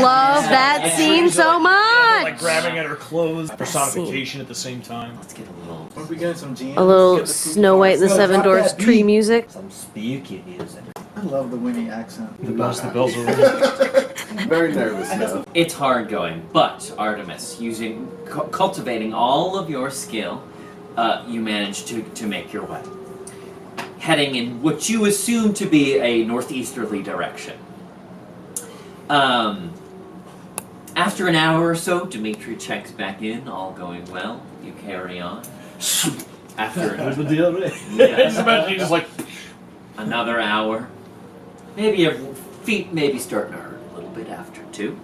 love that scene so much. Like grabbing at her clothes, personification at the same time. Let's get a little. Are we getting some jams? A little Snow White and the Seven Dwarfs tree music. Some spooky music. I love the Winnie accent. The bells are ringing. Very nervous now. It's hard going, but Artemis, cultivating all of your skill, you manage to make your way. Heading in what you assume to be a northeasterly direction. After an hour or so, Dimitri checks back in, all going well. You carry on. After Here's the deal, right? Yes. Imagine just like Another hour. Maybe your feet maybe starting to hurt a little bit after 2.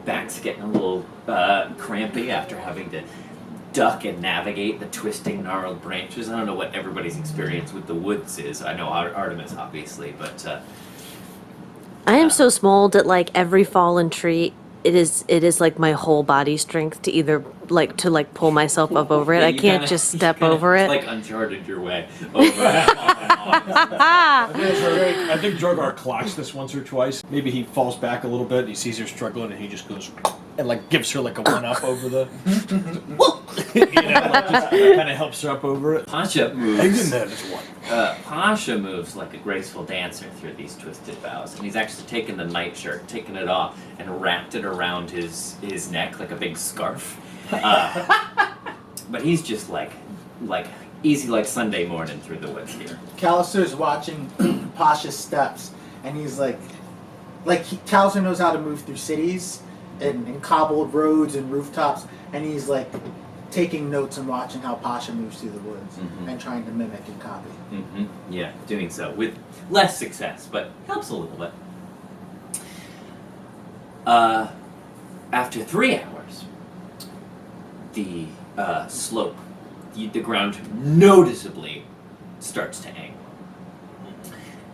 Back's getting a little crampy after having to duck and navigate the twisting, gnarled branches. I don't know what everybody's experience with the woods is. I know Artemis, obviously, but I am so small that like every fallen tree, it is like my whole body strength to either like pull myself up over it. Yeah, I can't just step over it. Like Uncharted your way over it. I think Drogar clocks this once or twice. Maybe he falls back a little bit, he sees her struggling, and he just goes and like gives her like a one-up over the like just kind of helps her up over it. Pasha moves. Hang in there, just one. Pasha moves like a graceful dancer through these twisted boughs, and he's actually taken the nightshirt, taken it off, and wrapped it around his neck like a big scarf. But he's just like easy like Sunday morning through the woods here. Callister's watching Pasha's steps, and he's Callister knows how to move through cities and cobbled roads and rooftops, and he's like taking notes and watching how Pasha moves through the woods and trying to mimic and copy. Yeah, doing so with less success, but helps a little bit. After 3 hours, the slope, the ground noticeably starts to angle,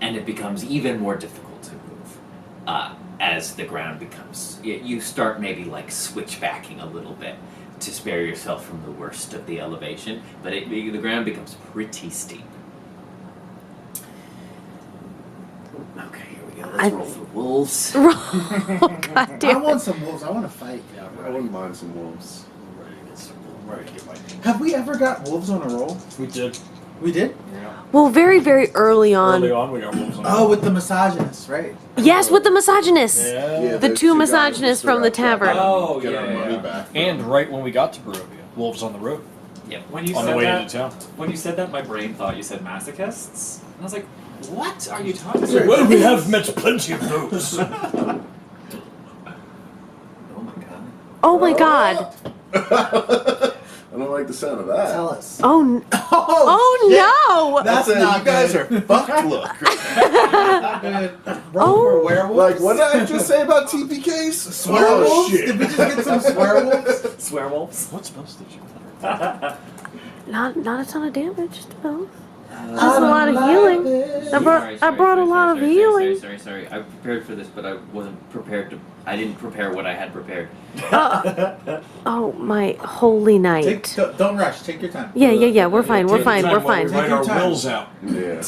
and it becomes even more difficult to move as the ground becomes. You start maybe like switchbacking a little bit to spare yourself from the worst of the elevation, but the ground becomes pretty steep. Okay, here we go. Let's roll for wolves. Oh, God damn I want some wolves. I want to fight. Yeah, I wouldn't mind some wolves. I'm ready to get my Have we ever got wolves on a roll? We did. We did? Yeah. Well, very, very early on. Early on, we got wolves on. Oh, with the misogynist, right? Yes, with the misogynist. Yeah. The two misogynists from the tavern. Oh, Get our money yeah. back. And right when we got to Barovia, wolves on the road. Yep. When you On the said way that, into town. when you said that, my brain thought you said masochists. And I was like, what are you talking So, about? well, we have met plenty of those. Oh my god. Oh my God. I don't like the sound of that. Tell us. Oh, no. That's That's not you guys good. are fucked. Look. Roll for werewolves? Like, what did I just say about TPKs? Swearwolves? Oh, shit. Did we just get some swearwolves? Swearwolves? What spells did you Not a ton of damage, just about. Just a lot of healing. I brought a lot of healing. Sorry. I prepared for this, but I wasn't prepared to. I didn't prepare what I had prepared. Oh, my holy night. Don't rush. Take your time. Yeah. We're fine. We're fine. We're fine. Write your our time. wills out. Yeah.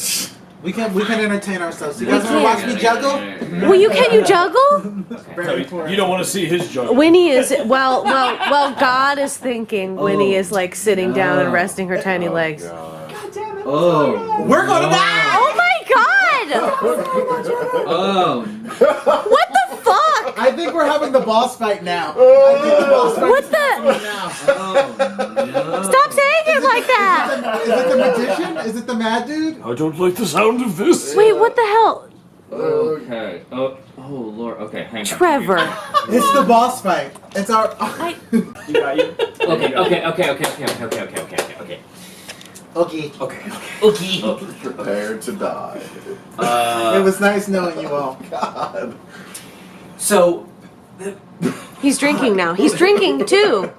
We can entertain ourselves. You guys want to watch me juggle? Well, can you juggle? Very important. You don't want to see his juggle. Winnie is well. God is thinking. Winnie is like sitting down and resting her tiny legs. Oh. We're gonna die! Oh my God! Oh. What the fuck? I think we're having the boss fight now. I think the boss fight What is the? happening now. No. Stop saying it like that! Is it the magician? Is it the mad dude? I don't like the sound of this. Wait, what the hell? Okay. Oh Lord. Okay, hang on. Trevor. It's the boss fight. It's our. You got you. Okay. Okay. Prepare to die. It was nice knowing you all. God. So. He's drinking now. He's drinking too.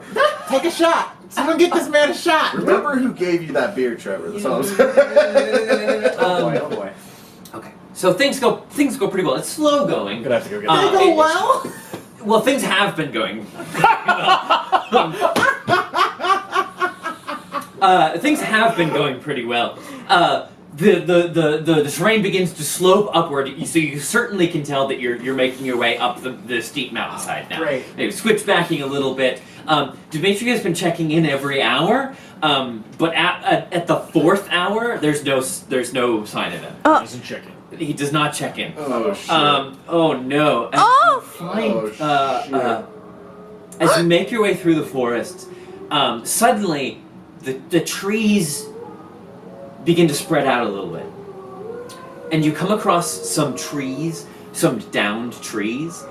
Take a shot. Someone get this man a shot. Remember who gave you that beer, Trevor? That's all I'm saying. Oh boy. Okay. So things go pretty well. It's slow going. I'm gonna have to go get They go well. Well, things have been going. Things have been going pretty well. the terrain begins to slope upward, so you certainly can tell that you're making your way up the steep mountainside now. Great. Maybe switchbacking a little bit. Dimitri has been checking in every hour, but at the 4th hour, there's no sign of him. Doesn't check in. He does not check in. Oh shit. Oh no. And you find, as you make your way through the forest, suddenly the trees begin to spread out a little bit. And you come across some trees, some downed trees,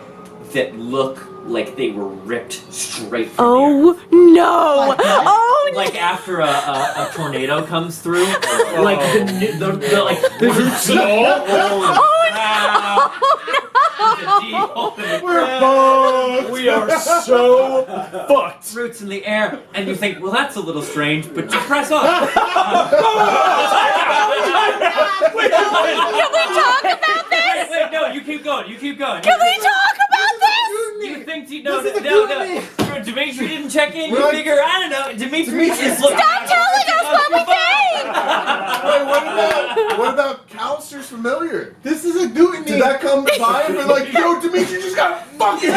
that look like they were ripped straight from the earth. Oh no! Oh Like after a tornado comes through, like the like the roots. We're fucked. We are so fucked. Roots in the air, and you think, well, that's a little strange, but you press on. Can we talk about this? Wait, no, you keep going. You keep going. Can we talk about this? You think no, Dimitri didn't check in. You figure, I don't know. Dimitri is looking. Stop telling us what we think! Wait, what about Callister's familiar? This is a Gootany. Did that come by and be like, yo, Dimitri just got fucking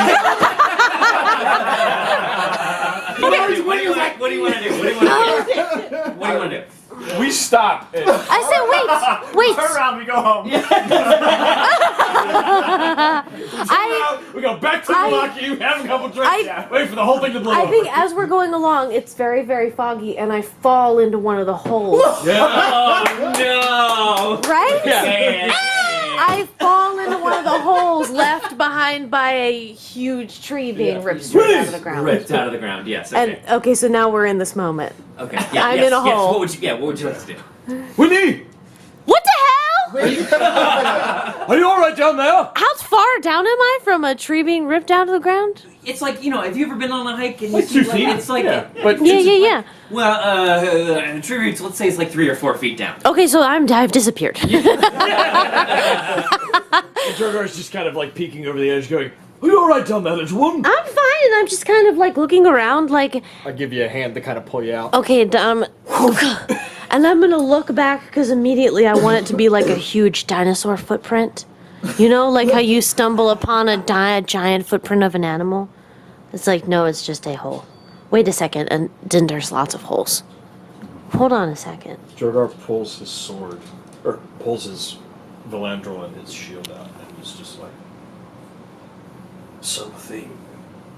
What do you want to do? What do you want to do? We stop. I said, wait. Turn around. We go home. We go back to Milwaukee. Have a couple drinks. Wait for the whole thing to blow I over. think as we're going along, it's very, very foggy, and I fall into one of the holes. Oh no! Right? Yeah. I fall into one of the holes left behind by a huge tree being ripped straight out of the ground. Ripped out of the ground. Yes. Okay. And okay, so now we're in this moment. Okay. Yeah, I'm yes, in a yes. hole. What would you like to do? Winnie, What the hell? are you all right down there? How far down am I from a tree being ripped out of the ground? It's like, have you ever been on a hike and Like you 2 feet. it's like but Yeah. well, tree roots, let's say it's like 3 or 4 feet down. Okay, so I've disappeared. Drogar's just kind of like peeking over the edge, going, "Are you all right down there, little one?" I'm fine, and I'm just kind of like looking around, like, I give you a hand to kind of pull you out. okay, and I'm gonna look back because immediately I want it to be like a huge dinosaur footprint. You know, like how you stumble upon a giant footprint of an animal. It's like, no, it's just a hole. Wait a second, and then there's lots of holes. Hold on a second. Drogar pulls his sword, or pulls his Valandrel and his shield out, and he's just like, something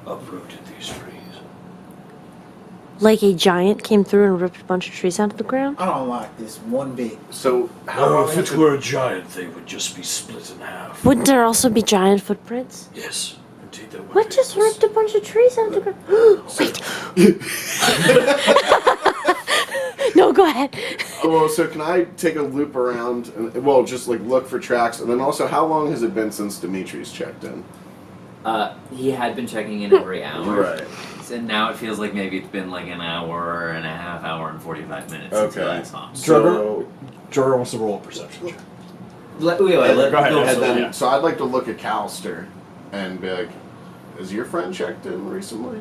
uprooted these trees. Like a giant came through and ripped a bunch of trees out of the ground? I don't like this one bit. So, how Oh, long if has it were a giant, they would just be split in half. Wouldn't there also be giant footprints? Yes, indeed there would What be. just ripped a bunch of trees out of the ground? Wait. No, go ahead. Well, so can I take a loop around and, well, just like look for tracks, and then also, how long has it been since Dimitri's checked in? He had been checking in every hour. Right. And now it feels like maybe it's been like an hour and a half, hour and 45 minutes since Okay. I saw him. So, Drogar wants to roll a perception check. Wait, Go ahead. and then, Yeah. so I'd like to look at Callister and be like, is your friend checked in recently?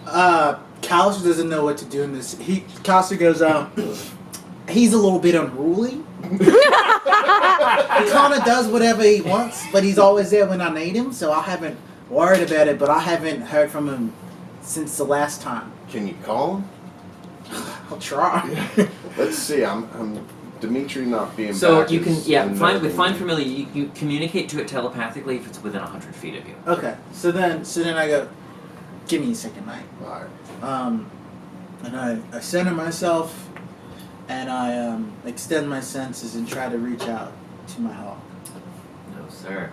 Callister doesn't know what to do in this. Callister goes, he's a little bit unruly. He kind of does whatever he wants, but he's always there when I need him, so I haven't worried about it, but I haven't heard from him since the last time. Can you call him? I'll try. Let's see. I'm Dimitri not being. So back you can, is find another Find thing. Familiar, you communicate to it telepathically if it's within 100 feet of you. Okay, so then I go, give me a second, mate. Alright. And I center myself, and I extend my senses and try to reach out to my hawk. No, sir.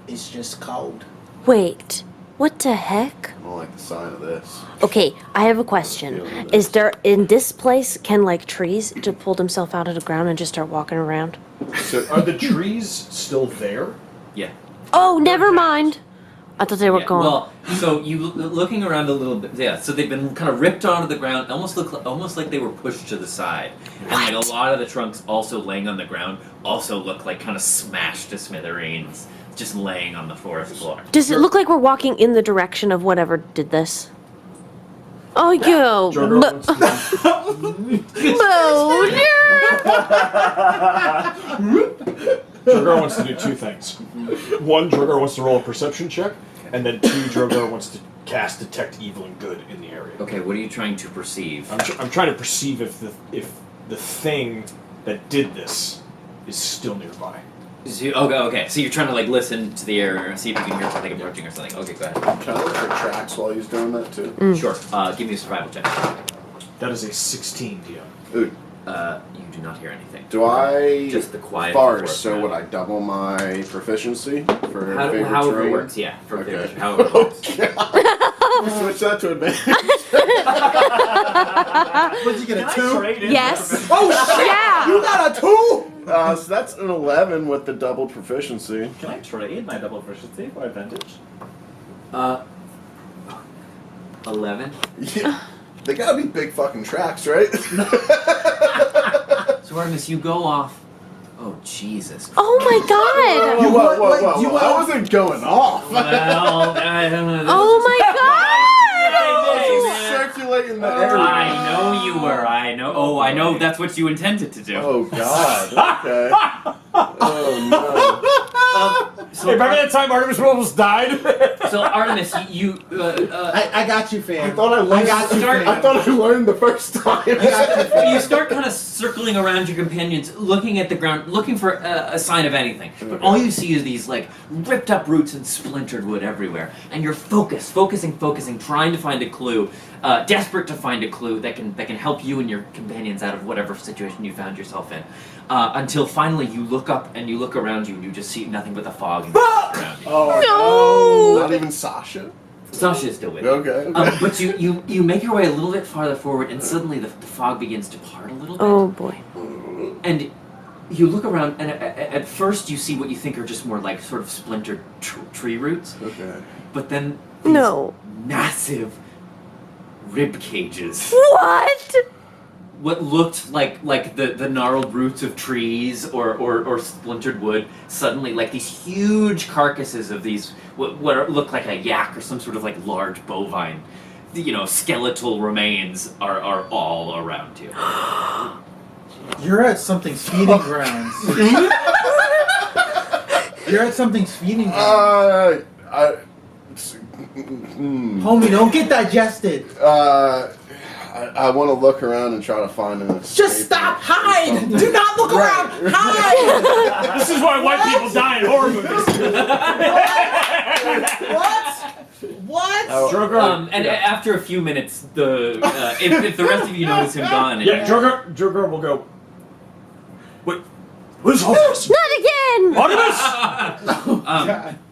It's just cold. Wait, what the heck? I don't like the sign of this. Okay, I have a question. Is there, in this place, can like trees to pull themselves out of the ground and just start walking around? So, Are the trees still there? Yeah. Oh, never mind. I thought they were Yeah, gone. well, so you looking around a little bit, yeah. So they've been kind of ripped onto the ground, almost like they were pushed to the side, and like a lot of the trunks also laying on the ground also look like kind of smashed to smithereens, just laying on the forest floor. Does it look like we're walking in the direction of whatever did this? Oh, yo. Drogar wants to Boner! Drogar wants to do two things. One, Drogar wants to roll a perception check, and then two, Drogar wants to cast Detect Evil and Good in the area. Okay, what are you trying to perceive? I'm trying to perceive if the thing that did this is still nearby. Okay. So you're trying to like listen to the air and see if you can hear something approaching or something. Okay, go ahead. Can I look for tracks while he's doing that too? Sure. Give me a survival check. That is a 16, DM. Ooh, You do not hear anything. do I Just the quiet. farce? So forest would I double my proficiency for around. favorite However terrain? it works, yeah. For Okay. favorite, however it works. Switch that to advantage. What'd you get, a 2? Yes. Oh shit! Yeah. You got a 2? So that's an 11 with the double proficiency. Can I trade my double proficiency for advantage? 11. Yeah. They gotta be big fucking tracks, right? So Artemis, you go off. Oh Jesus. Oh my god. Whoa, whoa, whoa, what- whoa, you whoa. I wasn't going off. Well, I don't know. Oh my god. Circulating the air. I know you were. I know. Oh, I know. That's what you intended to do. Oh god. Okay. Oh So, Hey, remember that time Artemis almost died? so Artemis, you. I got you, fam. I thought I learned. got you, fam. I thought I learned the first time. You start kind of circling around your companions, looking at the ground, looking for a sign of anything. But all you see is these like ripped up roots and splintered wood everywhere. And you're focusing, trying to find a clue, desperate to find a clue that can help you and your companions out of whatever situation you found yourself in. Until finally you look up and you look around you and you just see nothing but the fog around you. Oh No. Not even Sasha. Sasha is still with you. Okay. But you make your way a little bit farther forward, and suddenly the fog begins to part a little bit. Oh boy. And you look around, and at first you see what you think are just more like sort of splintered tree roots. Okay. But then these No. massive rib cages. What? What looked like the gnarled roots of trees or splintered wood, suddenly like these huge carcasses of these what look like a yak or some sort of like large bovine, skeletal remains are all around you. You're at something's feeding grounds. You're at something's feeding grounds. Homie, don't get digested. I want to look around and try to find an escape. Just stop! Hide! Do not look Right. around! Hide! This is why white people die in horror movies. What? Drogar. And after a few minutes, if the rest of you notice him gone, Yeah, Drogar will go. Wait, what is all this? Not again. Artemis!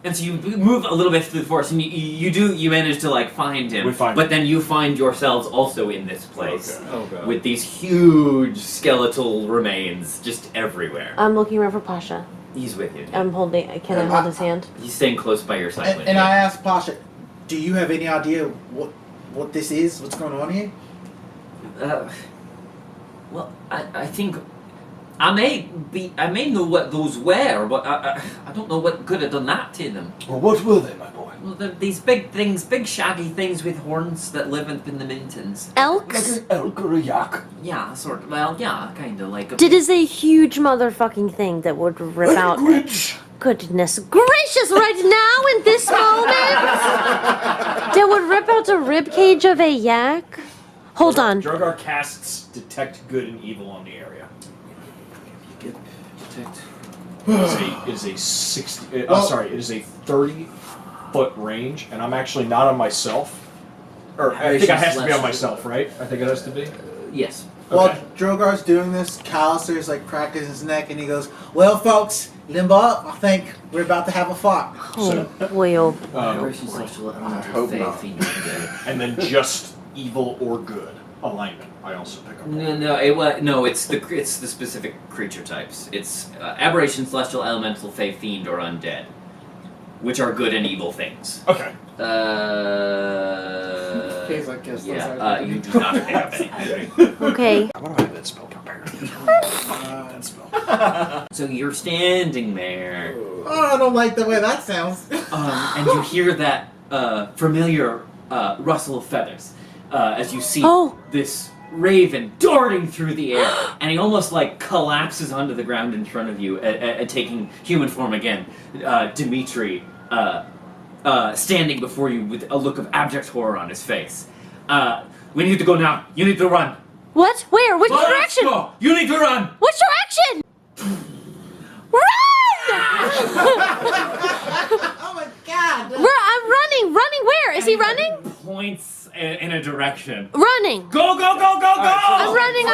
and so you move a little bit through the forest, and you manage to like find him. We find but him. then you find yourselves also in this place Okay. Oh god. with these huge skeletal remains just everywhere. I'm looking around for Pasha. He's with you. I'm holding. Can I hold his hand? He's staying close by your side. And I asked Pasha, do you have any idea what this is? What's going on here? Well, I think I may know what those were, but I don't know what could have done that to them. Well, what were they, my boy? Well, they're these big things, big shaggy things with horns that live up in the mountains. Elks? elk or a yak. Yeah, sort of. Well, yeah, kind of like. It is a huge motherfucking thing that would rip out. Goodness gracious! Right now in this moment, that would rip out the rib cage of a yak. Hold on. Drogar casts Detect Good and Evil on the area. Detect. It is a 60. It is a 30-foot range, and I'm actually not on myself. Or I think it has to be on myself, right? I think it has to be. Yes. While Okay. Drogar's doing this, Callister's like cracking his neck and he goes, "Well, folks, limber up. I think we're about to have a fight." Oh boy, oh boy. hope not. And then just evil or good alignment. I also pick up. It's the specific creature types. It's aberration, celestial, elemental, fey, fiend, or undead, which are good and evil things. Okay. You do not have anything. Okay. Why do I have that spell prepared? So you're standing there, Oh, I don't like the way that sounds. and you hear that familiar rustle of feathers as you see Oh. this raven darting through the air, and he almost like collapses onto the ground in front of you, taking human form again. Dimitri, standing before you with a look of abject horror on his face. We need to go now. You need to run. What? Where? Which Let's direction? go. You need to run. Which direction? Run! Oh my god! I'm running. Running where? Is he running? Points in a direction. Running. Go, go, go, go, go! I'm running.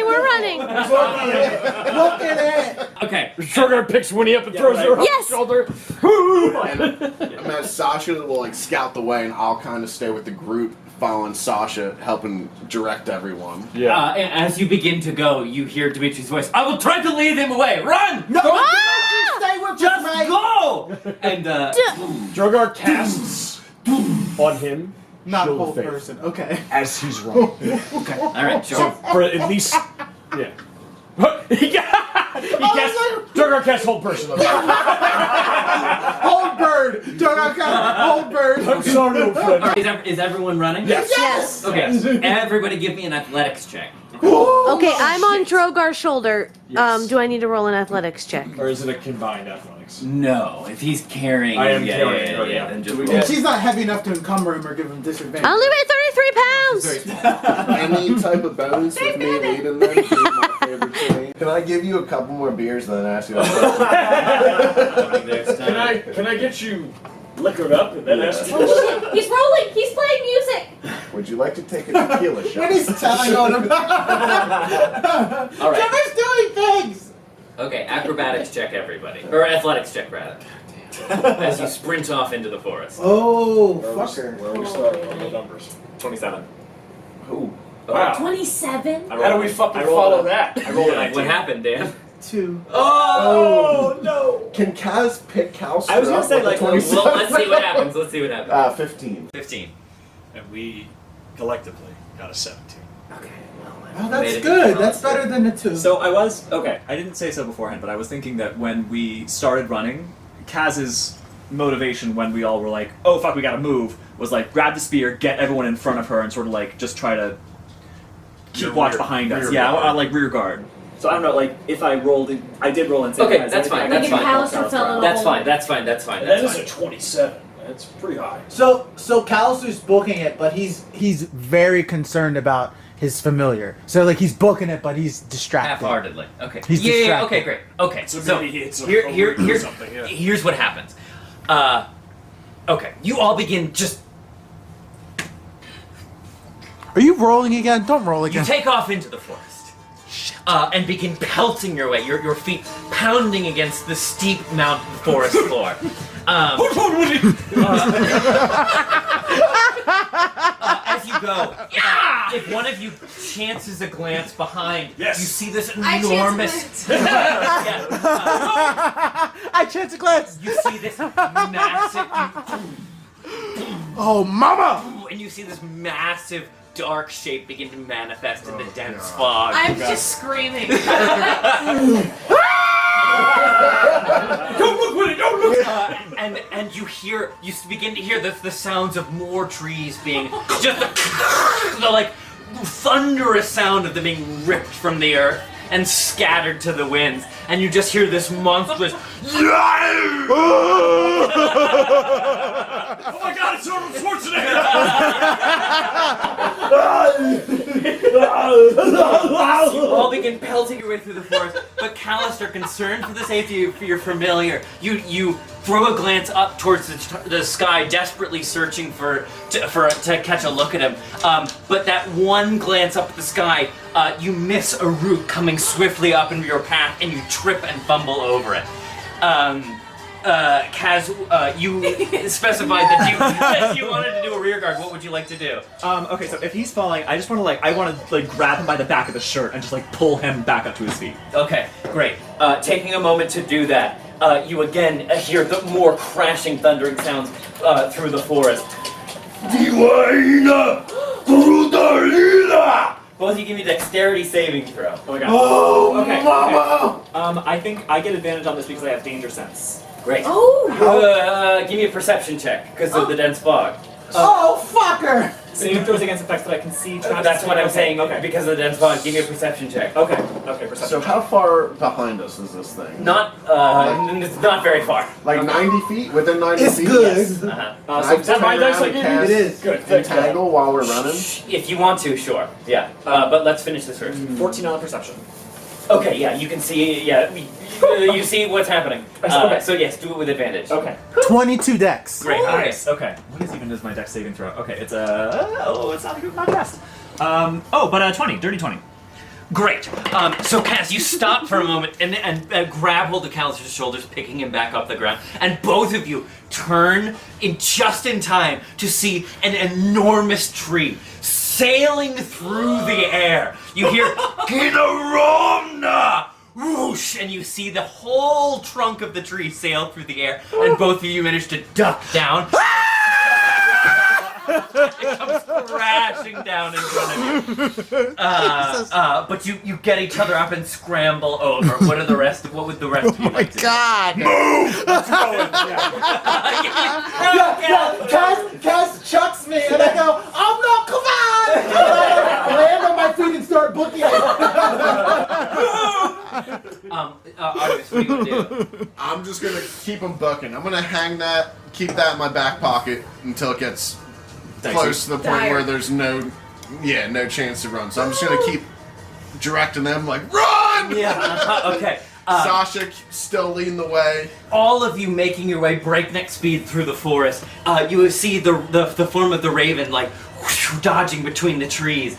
We're running. Look at it! Okay. Drogar picks Winnie up and throws her on Yes. his shoulder. And then Sasha will like scout the way, and I'll kind of stay with the group, following Sasha, helping direct everyone. Yeah. And as you begin to go, you hear Dimitri's voice. I will try to lead him away. Run! No! Go! Don't you stay with Just me! go! And Drogar casts on him. Not a Shield of whole Faith person. Okay. as he's running. okay, all right, So sure. for at least, yeah. he casts. Drogar casts whole person. On him. Hold bird! Hold bird! I'm sorry, old friend. Is everyone running? Yes. Yes. Okay. Everybody, give me an athletics check. Okay, I'm on Drogar's shoulder. Yes. Do I need to roll an athletics check? Or is it a combined athletics? No, if he's carrying, I am yeah, carrying, yeah, oh, yeah, yeah. then just Do we roll. get- She's not heavy enough to encumber him or give him disadvantage. I only weigh 33 pounds. Any type of bonus with me leading them is my favorite thing. Can I give you a couple more beers and then ask you that question? Can I get you liquored up and then ask you? He's rolling. He's playing music. Would you like to take a tequila shot? When he's telling on him. All right. Trevor's doing things! Okay, acrobatics check, everybody, or athletics check rather. As you sprint off into the forest. Oh, Where fucker. are we starting on the numbers? 27. Ooh. Wow. 27. How do we fucking I rolled follow a- that? I rolled a 19. What happened, Dan? 2. Oh no! Can Kaz pick Callister I was gonna up say, with like, the Well, 27? let's see what happens. 15. 15. And we collectively got a 17. Okay. Oh, that's good. That's better than a 2. So I was, okay, I didn't say so beforehand, but I was thinking that when we started running, Kaz's motivation when we all were like, oh fuck, we gotta move, was like, grab the spear, get everyone in front of her, and sort of like, just try to keep Your watch rear- behind us. rear Yeah, guard. I like rear guard. So I don't know, like, if I rolled in, I did roll in Okay, synchronized, that's everything fine, I that's got fine. Callister fell in a That's fine. That's fine. That's fine. That That's is fine. a 27. That's pretty high. So Callister's booking it, but he's very concerned about his familiar. So like he's booking it, but he's distracted. Half-heartedly. Okay. He's yeah. distracted. Okay. Great. Okay. So So maybe it's a here's something, yeah. here's what happens. Okay. You all begin just. Are you rolling again? Don't roll You again. take off into the forest. And begin pelting your way, your feet pounding against the steep Mount Forest floor. As you go, if one of you chances a glance behind, Yes. you see this I chance a enormous. I chance a glance. You see this massive. Oh, mama! And you see this massive dark shape begin to manifest in the dense fog. I'm just screaming. Don't look, Winnie! Don't look! And you begin to hear the sounds of more trees being just the like thunderous sound of them being ripped from the earth and scattered to the winds, and you just hear this monstrous. Oh my god, it's Arnold Schwarzenegger! You all begin pelting your way through the forest, but Callister, concerned for the safety of your familiar, you throw a glance up towards the sky, desperately searching to catch a look at him. But that one glance up at the sky, you miss a root coming swiftly up into your path, and you trip and fumble over it. Kaz, you specified that you wanted to do a rear guard. What would you like to do? Okay, so if he's falling, I just want to grab him by the back of the shirt and just like pull him back up to his feet. Okay, great. Taking a moment to do that, you again hear the more crashing, thundering sounds through the forest. Both of you give me dexterity saving throw. Oh my god. Oh, Okay, mama! I think I get advantage on this because I have danger sense. Great. Oh. Give me a perception check because of the dense fog. Oh, fucker! Saving throws against effects that I can see. That's what I'm saying. Okay. Because of the dense fog, give me a perception check. Okay. Perception. So how far behind us is this thing? It's not very far. Like 90 feet? Within 90 It's feet? good. Yes. Can So I is that my turn dice around I and gave cast you? It is. Good. Entangle while we're running? If you want to, sure. Yeah. But let's finish this first. 14 on perception. Okay, yeah, you can see, you see what's happening. Okay. So yes, do it with advantage. Okay. 22 decks. Great. Nice. Okay. What is my dex saving throw? Okay, it's it's not best. But 20, dirty 20. Great. So Cass, you stop for a moment and grab hold of Callister's shoulders, picking him back up the ground, and both of you turn just in time to see an enormous tree sailing through the air. You hear Gidaromna! Whoosh! And you see the whole trunk of the tree sail through the air, and both of you manage to duck down. It comes crashing down in front of you. But you get each other up and scramble over. What would the rest of you like to do? God. Cass chucks me and I go, oh no, come on! I land on my feet and start booking it. Artemis, what are you gonna do? I'm just gonna keep them bucking. I'm gonna keep that in my back pocket until it gets close to the point where there's no chance to run. So I'm just gonna keep directing them like, run! Yeah. Okay. Sasha still leading the way. All of you making your way breakneck speed through the forest. You see the form of the raven like whoosh, dodging between the trees,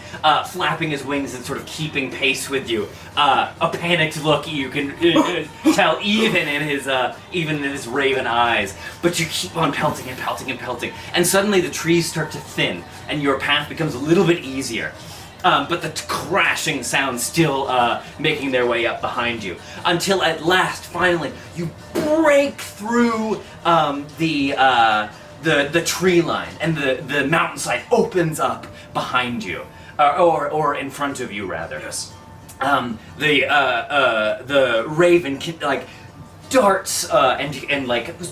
flapping his wings and sort of keeping pace with you. A panicked look you can tell even in his raven eyes. But you keep on pelting and pelting and pelting, and suddenly the trees start to thin, and your path becomes a little bit easier. But the crashing sounds still making their way up behind you, until at last, finally, you break through the tree line, and the mountainside opens up behind you, or in front of you rather. Yes. The raven darts and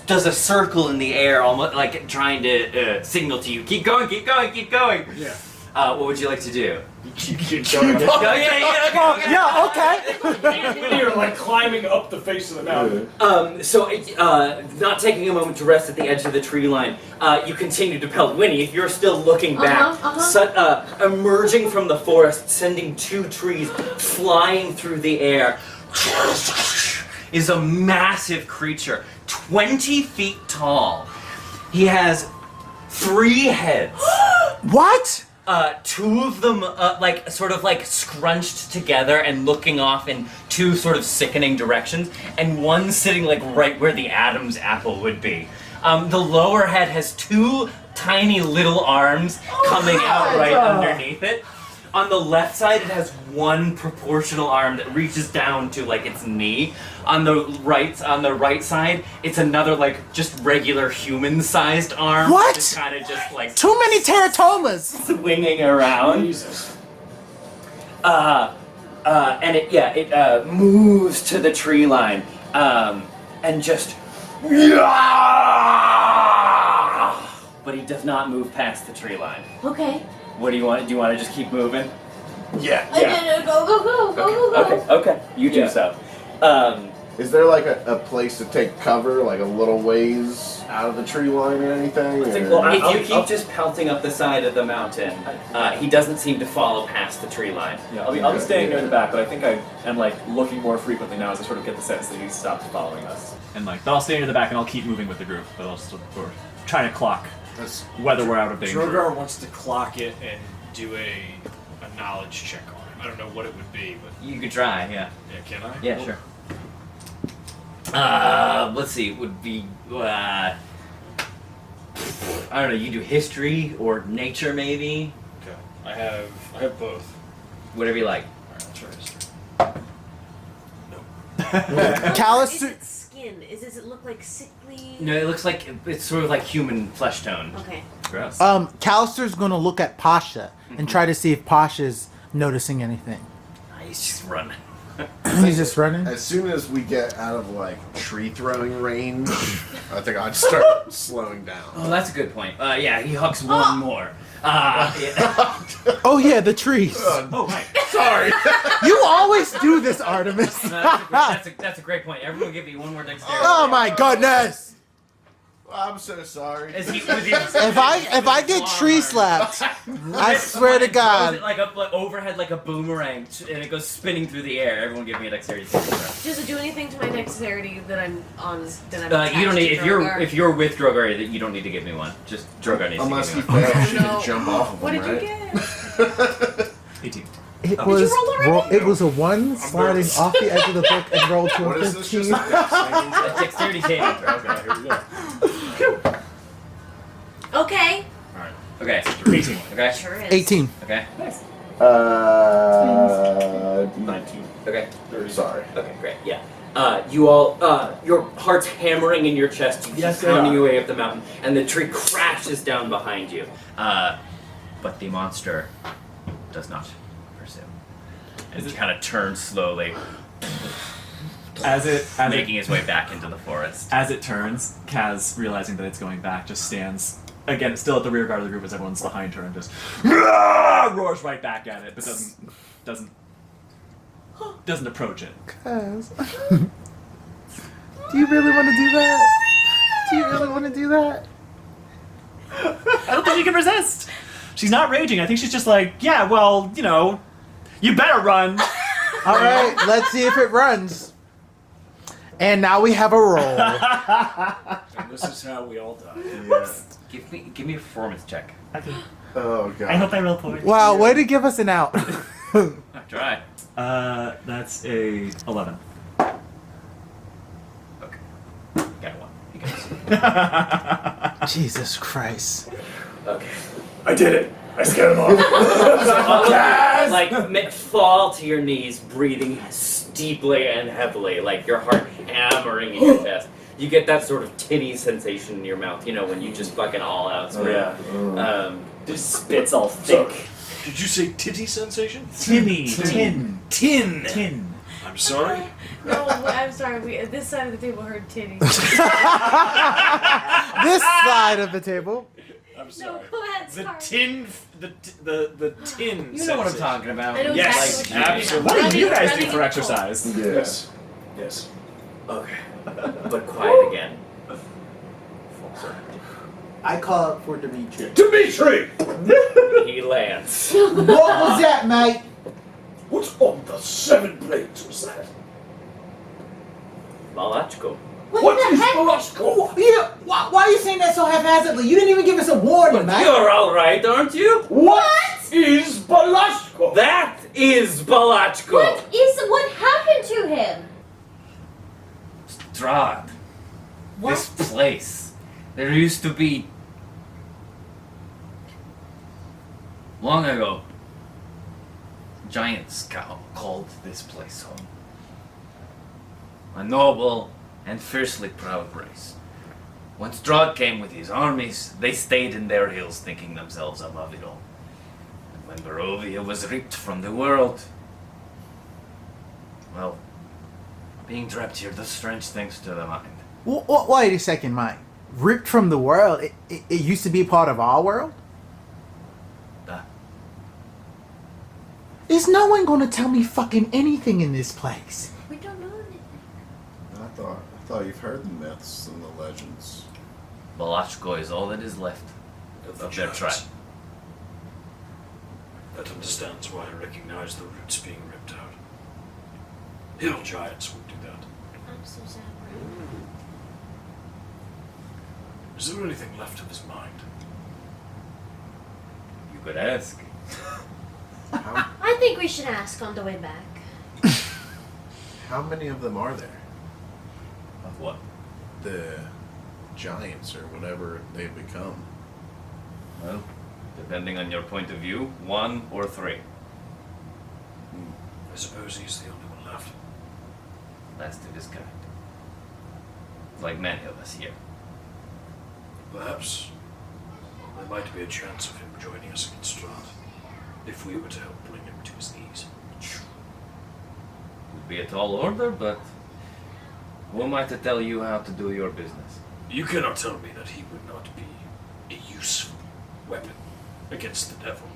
does a circle in the air, almost like trying to signal to you, keep going, keep going, keep going. Yeah. What would you like to do? Keep going. Yeah, okay. Winnie are like climbing up the face of the mountain. Not taking a moment to rest at the edge of the tree line, you continue to pelt. Winnie, if you're still looking back, emerging from the forest, sending two trees flying through the air, is a massive creature, 20 feet tall. He has 3 heads. What? Two of them, scrunched together and looking off in 2 sort of sickening directions, and one sitting right where the Adam's apple would be. The lower head has 2 tiny little arms coming out right underneath it. On the left side, it has 1 proportional arm that reaches down to its knee. On the right side, it's another just regular human-sized arm. What? Just kind of just Too many teratomas. swinging around. Jesus. And it moves to the tree line, and just. But he does not move past the tree line. Okay. What do you want? Do you want to just keep moving? Yeah. Okay. You do so. Is there a place to take cover, a little ways out of the tree line or anything? If you keep just pelting up the side of the mountain, he doesn't seem to follow past the tree line. Yeah, I'll be staying near the back, but I think I am looking more frequently now as I sort of get the sense that he stopped following us. And but I'll stay near the back and I'll keep moving with the group, but I'll still trying to clock whether we're out of danger. Drogar wants to clock it and do a knowledge check on it. I don't know what it would be, but You could try, yeah. yeah, can I? Yeah, sure. Let's see. It would be. I don't know. You do history or nature, maybe. Okay. I have both. Whatever you like. Alright, I'll try history. Is Callister. it skin? Does it look like sickly? No, it looks like it's sort of like human flesh tone. Okay. Gross. Callister's gonna look at Pasha and try to see if Pasha's noticing anything. He's just running. He's just running. As soon as we get out of like tree throwing range, I think I'd start slowing down. Oh, that's a good point. Yeah, he hucks one more. Yeah. Oh yeah, the trees. Oh, right. Sorry. You always do this, Artemis. That's a great point. Everyone give me one more dexterity. Oh my goodness. I'm so sorry. Is he, with your, If I get tree slapped, I swear to Throws God. it like up like overhead like a boomerang, and it goes spinning through the air. Everyone give me a dexterity saving throw. Does it do anything to my dexterity that I'm on? That I'm You don't need attached to if you're with Drogar, you don't need to give me one. Just Drogar needs Unless to he give me one. fails, she No. can jump off of What him, did you right? get? 18. It Did was you roll already? it was a 1 sliding off the edge of the book and rolled to What a is this? 15. Just a dex saving throw? A dexterity saving throw. Okay, here we go. Okay. Alright. Okay. 18. Okay. Sure is. 18. Okay. 19. Okay. Sorry. Okay, great. Yeah. You all, your heart's hammering in your chest. You keep Yes, they pounding are. your way up the mountain, and the tree crashes down behind you. But the monster does not pursue. And it kind of turns slowly, making its way back into the forest. As it turns, Kaz, realizing that it's going back, just stands again, still at the rear guard of the group as everyone's behind her, and just roars right back at it, but doesn't approach it. Kaz. Do you really want to do that? Do you really want to do that? I don't think she can resist. She's not raging. I think she's just like, yeah, well, you know, you better run. All right, let's see if it runs. And now we have a roll. And this is how we all die. Give me a performance check. Oh god. I hope I roll poorly. Wow, way to give us an out. Try. That's a 11. Okay. Got one. You guys. Jesus Christ. Okay. I did it. I scared him off. Fall to your knees, breathing steeply and heavily, like your heart hammering in your chest. You get that sort of tinny sensation in your mouth, you know, when you just fucking all out scream. Just spits all thick. Did you say titty sensation? Tinny. Tin. Tin. I'm sorry. No, I'm sorry. This side of the table heard titties. This side of the table. I'm No, sorry. go ahead. The Sorry. tin. The tin. You know what I'm talking about. I know Yes, exactly what you're absolutely. What do you Running- guys do running for in exercise? Yes. Yes. Okay. But quiet again. I call out for Dimitri. Dimitri! He lands. What was that, mate? What's on the 7 blades was that? Malachko. What is Velasco? Why are you saying that so haphazardly? You didn't even give us a warning, mate. You're alright, aren't you? What is Velasco? That is Balachko! What happened to him? Strahd. This place. There used to be... Long ago, giants called this place home. A noble and fiercely proud race. When Strahd came with his armies, they stayed in their hills thinking themselves above it all. And when Barovia was ripped from the world, well, being trapped here does strange things to the mind. Wait a second, Mike. Ripped from the world? It used to be part of our world? Is no one gonna tell me fucking anything in this place? We don't know anything. I thought you've heard the myths and the legends. Balachko is all that is left of their tribe. That understands why I recognize the roots being ripped out. Hill giants would do that. I'm so sad. Is there anything left of his mind? You could ask. I think we should ask on the way back. How many of them are there? Of what? The giants or whatever they've become. Well, depending on your point of view, 1 or 3. I suppose he's the only one left. Last of his kind. Like many of us here. Perhaps there might be a chance of him joining us against Strahd, if we were to help bring him to his knees. be a tall order, but who am I to tell you how to do your business? You cannot tell me that he would not be a useful weapon against the devil.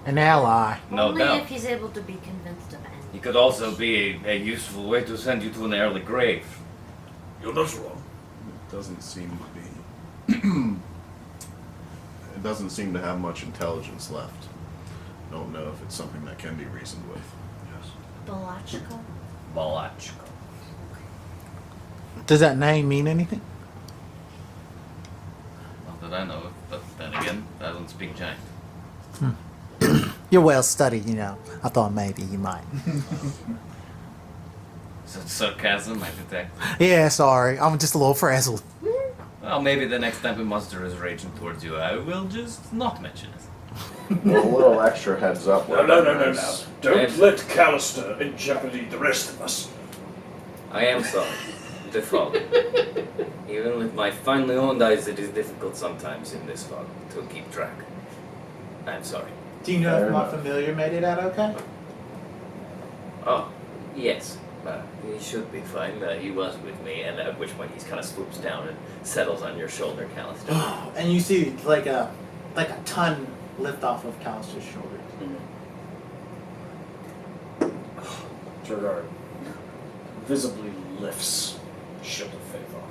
An ally. No Only doubt. if he's able to be convinced of He anything. could also be a useful way to send you to an early grave. You're not wrong. It doesn't seem to be. It doesn't seem to have much intelligence left. Don't know if it's something that can be reasoned with. Yes. Balachka? Balachko. Does that name mean anything? Not that I know of, but then again, I don't speak giant. You're well studied, you know. I thought maybe you might. Is that sarcasm I detect? Yeah, sorry. I'm just a little frazzled. Well, maybe the next time a monster is raging towards you, I will just not mention it. Well, a little extra heads up. No. Don't let Callister in jeopardy the rest of us. I am sorry. The fog. Even with my finely honed eyes, it is difficult sometimes in this fog to keep track. I'm sorry. Do you know if my familiar made it out okay? Oh, yes. He should be fine. He was with me, and at which point he kind of swoops down and settles on your shoulder, Callister. And you see like a ton lift off of Callister's shoulders. Drogar visibly lifts Shield of Faith off.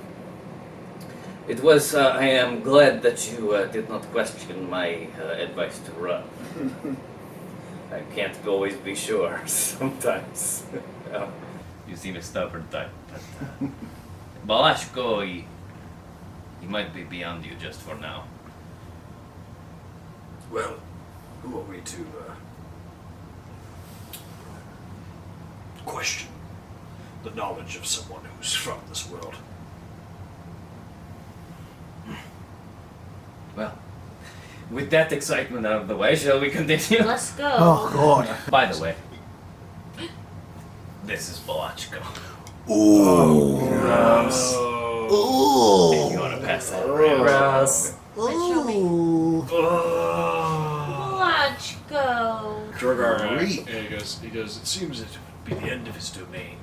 It was, I am glad that you did not question my advice to run. I can't always be sure, sometimes. You seem a stubborn type, but Balashko, he might be beyond you just for now. Well, who are we to question the knowledge of someone who's from this world? Well, with that excitement out of the way, shall we continue? Let's go. Oh, God. By the way, this is Balachko. Gross. If you want to pass that around. Gross. Show me. Let's go. Drogar, Great. he goes, it seems it would be the end of his domain.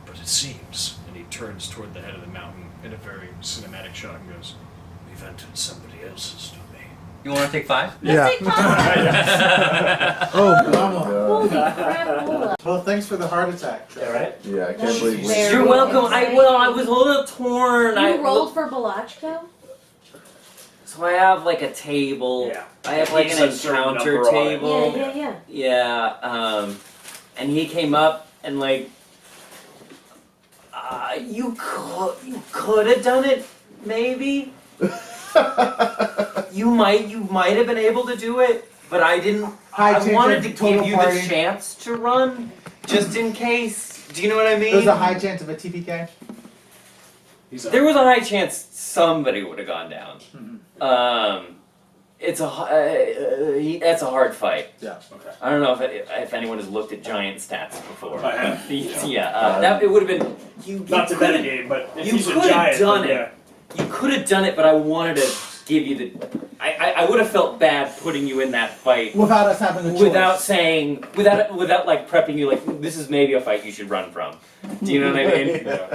But it seems, and he turns toward the head of the mountain in a very cinematic shot and goes, we've entered somebody else's domain. You want to take 5? Yeah. Let's take time. Oh, mama. Holy crap. Well, thanks for the heart attack. Trevor. right? Yeah, I can't believe we. Very You're welcome. I was a little torn. You rolled for Balachko? So I have like a table. Yeah. I have like an It's a certain encounter number on it. table. Yeah. Yeah, and he came up and like, you could have done it, maybe. You might have been able to do it, but I didn't. I wanted to give you the chance to run, just in case. Do you know what I mean? There's a high chance of a TPK. There was a high chance somebody would have gone down. It's that's a hard fight. Yeah. Okay. I don't know if anyone has looked at giant stats before. I have. That it would have been. Not to metagame, but if You he's a could have giant, done then it. yeah. You could have done it, but I wanted to give you the. I would have felt bad putting you in that fight Without us having a choice. without like prepping you like this is maybe a fight you should run from. Do you know what I mean? Yeah.